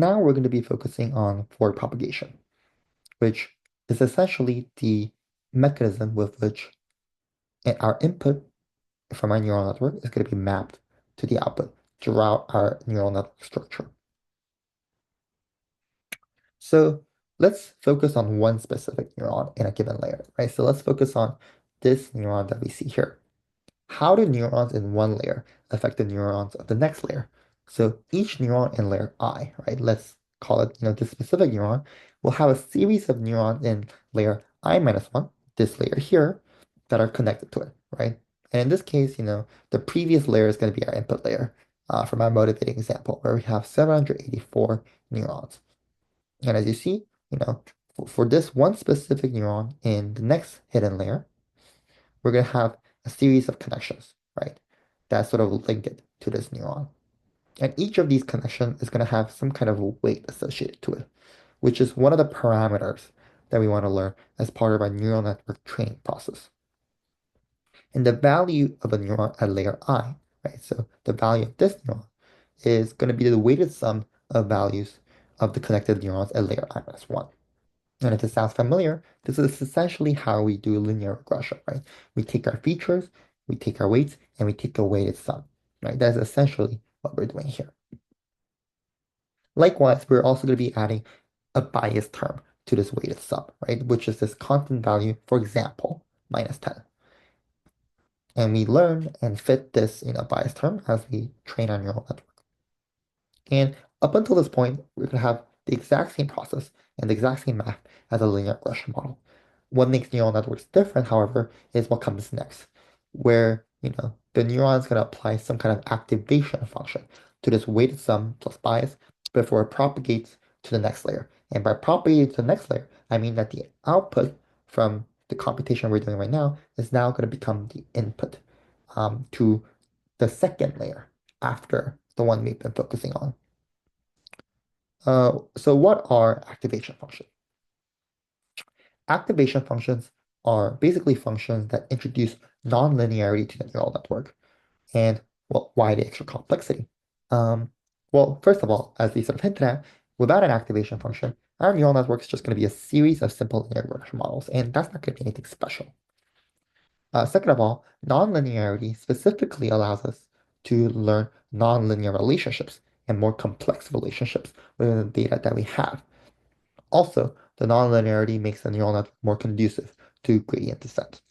now we're going to be focusing on forward propagation, which is essentially the mechanism with which our input from our neural network is going to be mapped to the output throughout our neural network structure. So let's focus on one specific neuron in a given layer, right? So let's focus on this neuron that we see here. How do neurons in one layer affect the neurons of the next layer? So each neuron in layer I, right? Let's call it, this specific neuron will have a series of neurons in layer I minus one, this layer here, that are connected to it, right? And in this case, the previous layer is going to be our input layer from our motivating example, where we have 784 neurons. And as you see, for this one specific neuron in the next hidden layer, we're going to have a series of connections, right? That sort of link it to this neuron. And each of these connections is going to have some kind of weight associated to it, which is one of the parameters that we want to learn as part of our neural network training process. And the value of a neuron at layer I, right? So the value of this neuron is going to be the weighted sum of values of the connected neurons at layer I minus one. And if this sounds familiar, this is essentially how we do linear regression, right? We take our features, we take our weights, and we take a weighted sum, right? That's essentially what we're doing here. Likewise, we're also going to be adding a bias term to this weighted sum, right? Which is this constant value, for example, minus 10. And we learn and fit this, bias term as we train our neural network. And up until this point, we're going to have the exact same process and the exact same math as a linear regression model. What makes neural networks different, however, is what comes next, where, the neuron is going to apply some kind of activation function to this weighted sum plus bias before it propagates to the next layer. And by propagating to the next layer, I mean that the output from the computation we're doing right now is now going to become the input to the second layer after the one we've been focusing on. So what are activation functions? Activation functions are basically functions that introduce nonlinearity to the neural network. And well, why the extra complexity? Um, well, first of all, as we sort of hinted at, without an activation function, our neural network is just going to be a series of simple linear regression models, and that's not going to be anything special. Second of all, nonlinearity specifically allows us to learn nonlinear relationships and more complex relationships within the data that we have. Also, the nonlinearity makes the neural network more conducive to gradient descent.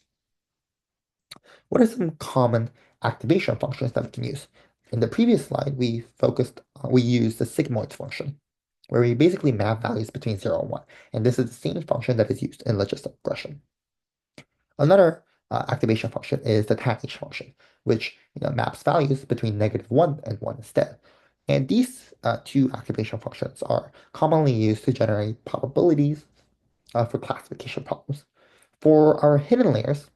What are some common activation functions that we can use? In the previous slide, we used the sigmoid function, where we basically map values between 0 and 1. And this is the same function that is used in logistic regression. Another activation function is the tanh function, which maps values between -1 and 1 instead. And these two activation functions are commonly used to generate probabilities for classification problems. For our hidden layers,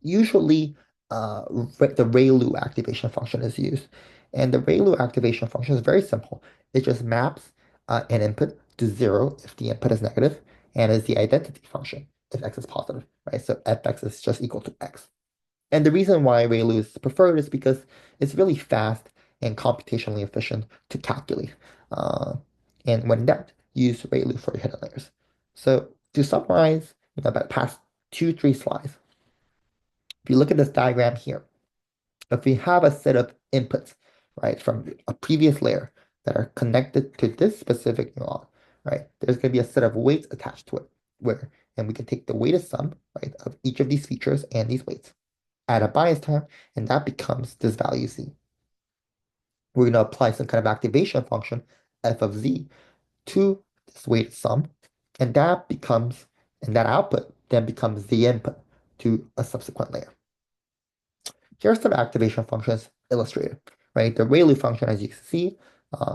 usually the ReLU activation function is used. And the ReLU activation function is very simple. It just maps an input to 0 if the input is negative, and is the identity function if x is positive, right? So fx is just equal to x. And the reason why ReLU is preferred is because it's really fast and computationally efficient to calculate. And when in doubt, use ReLU for your hidden layers. So to summarize, about past 2, 3 slides, if you look at this diagram here, if we have a set of inputs, right, from a previous layer that are connected to this specific neuron, right, there's going to be a set of weights attached to it, and we can take the weighted sum, right, of each of these features and these weights, add a bias term, and that becomes this value z. We're going to apply some kind of activation function, f of z, to this weighted sum, and that output then becomes the input to a subsequent layer. Here are some activation functions illustrated, right? The ReLU function, as you can see,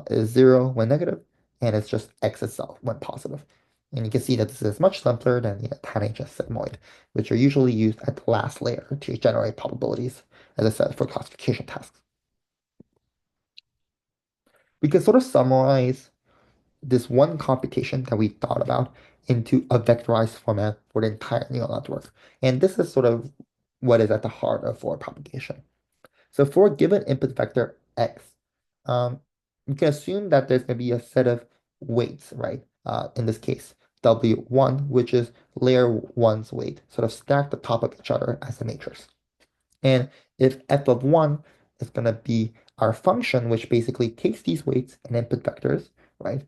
is 0 when negative, and it's just x itself when positive. And you can see that this is much simpler than the tanh and sigmoid, which are usually used at the last layer to generate probabilities, as I said, for classification tasks. We can sort of summarize this one computation that we thought about into a vectorized format for the entire neural network. And this is sort of what is at the heart of forward propagation. So for a given input vector x, um, you can assume that there's going to be a set of weights, right? In this case, W1, which is layer one's weight, sort of stacked on top of each other as a matrix. And if f of 1 is going to be our function, which basically takes these weights and input vectors, right?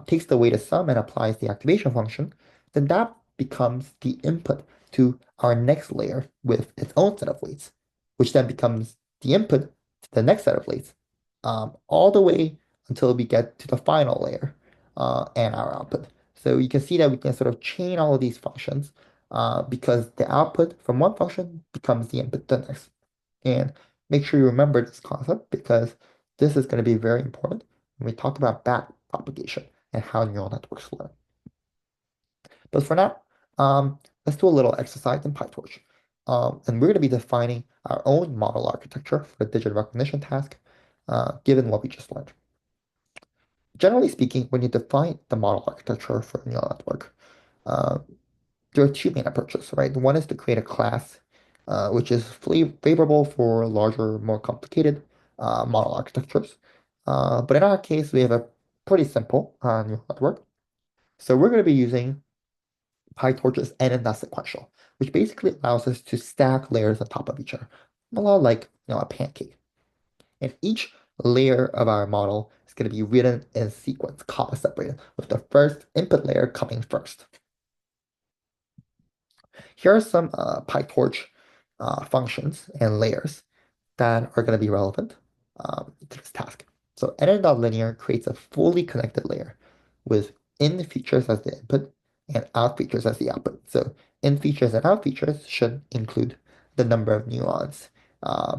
Takes the weighted sum and applies the activation function, then that becomes the input to our next layer with its own set of weights, which then becomes the input to the next set of weights, all the way until we get to the final layer and our output. So you can see that we can sort of chain all of these functions because the output from one function becomes the input to the next. And make sure you remember this concept because this is going to be very important when we talk about back propagation and how neural networks learn. But for now, let's do a little exercise in PyTorch. And we're going to be defining our own model architecture for the digit recognition task, given what we just learned. Generally speaking, when you define the model architecture for a neural network, uh, there are two main approaches, right? One is to create a class, which is favorable for larger, more complicated model architectures. But in our case, we have a pretty simple neural network. So we're going to be using PyTorch's n-sequential, which basically allows us to stack layers on top of each other, a lot like a pancake. And each layer of our model is going to be written in sequence, comma separated, with the first input layer coming first. Here are some PyTorch functions and layers that are going to be relevant to this task. So nn.linear creates a fully connected layer with in features as the input and out features as the output. So in features and out features should include the number of neurons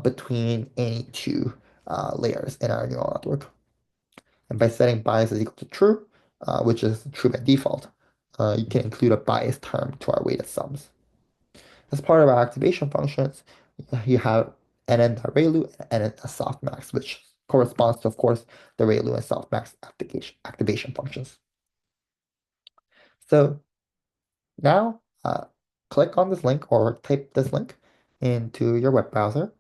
between any two layers in our neural network. And by setting bias is equal to true, which is true by default, you can include a bias term to our weighted sums. As part of our activation functions, you have nn.relu and nn.softmax, which corresponds to, of course, the relu and softmax activation functions. So now click on this link or type this link into your web browser.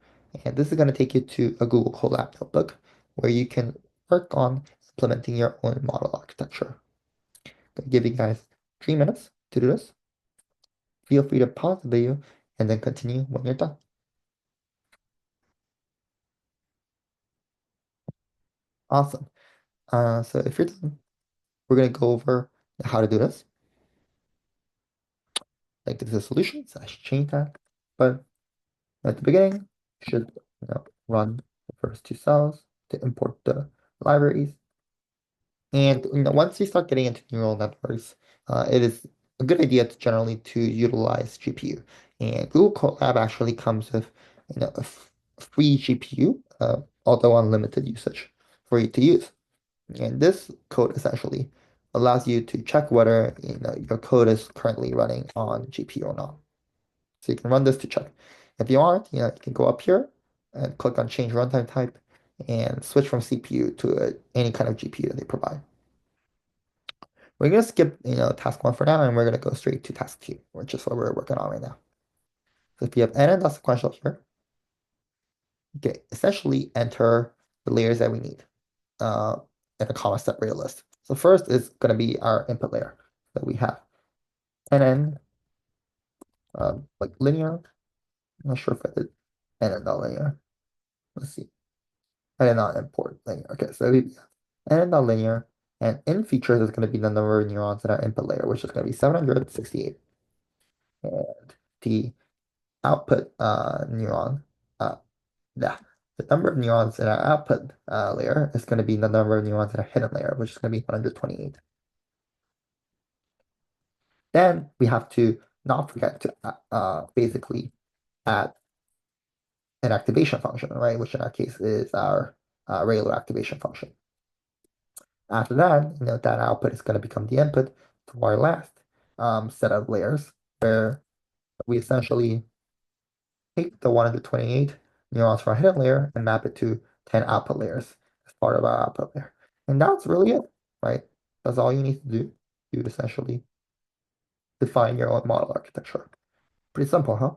And this is going to take you to a Google Colab notebook where you can work on implementing your own model architecture. I'm going to give you guys 3 minutes to do this. Feel free to pause the video and then continue when you're done. Awesome. So if you're done, we're going to go over how to do this. Like this is a solution, so I should change that. But at the beginning, you should run the first two cells to import the libraries. And once you start getting into neural networks, it is a good idea to generally to utilize GPU. And Google Colab actually comes with a free GPU, although unlimited usage for you to use. And this code essentially allows you to check whether your code is currently running on GPU or not. So you can run this to check. If you want, you can go up here and click on change runtime type and switch from CPU to any kind of GPU that they provide. We're gonna skip task 1 for now, and we're gonna go straight to task 2, which is what we're working on right now. So if you have n and sequential here, you can essentially enter the layers that we need in a comma separated list. So first is going to be our input layer that we have. And then like linear, I'm not sure if I did and then not linear. Let's see. And then not import linear. Okay, so we and then not linear. And in features is going to be the number of neurons in our input layer, which is going to be 768. And the output neuron, yeah, the number of neurons in our output layer is going to be the number of neurons in our hidden layer, which is going to be 128. Then we have to not forget to basically add an activation function, right? Which in our case is our regular activation function. After that, that output is going to become the input to our last set of layers, where we essentially take the 128 neurons from our hidden layer and map it to 10 output layers as part of our output layer. And that's really it, right? That's all you need to do. You would essentially define your own model architecture. Pretty simple, huh?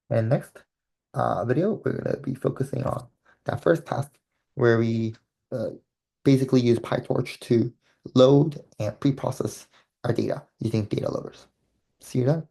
And next, video, we're going to be focusing on that first task where we uh, basically use PyTorch to load and pre-process our data using data loaders. See you then.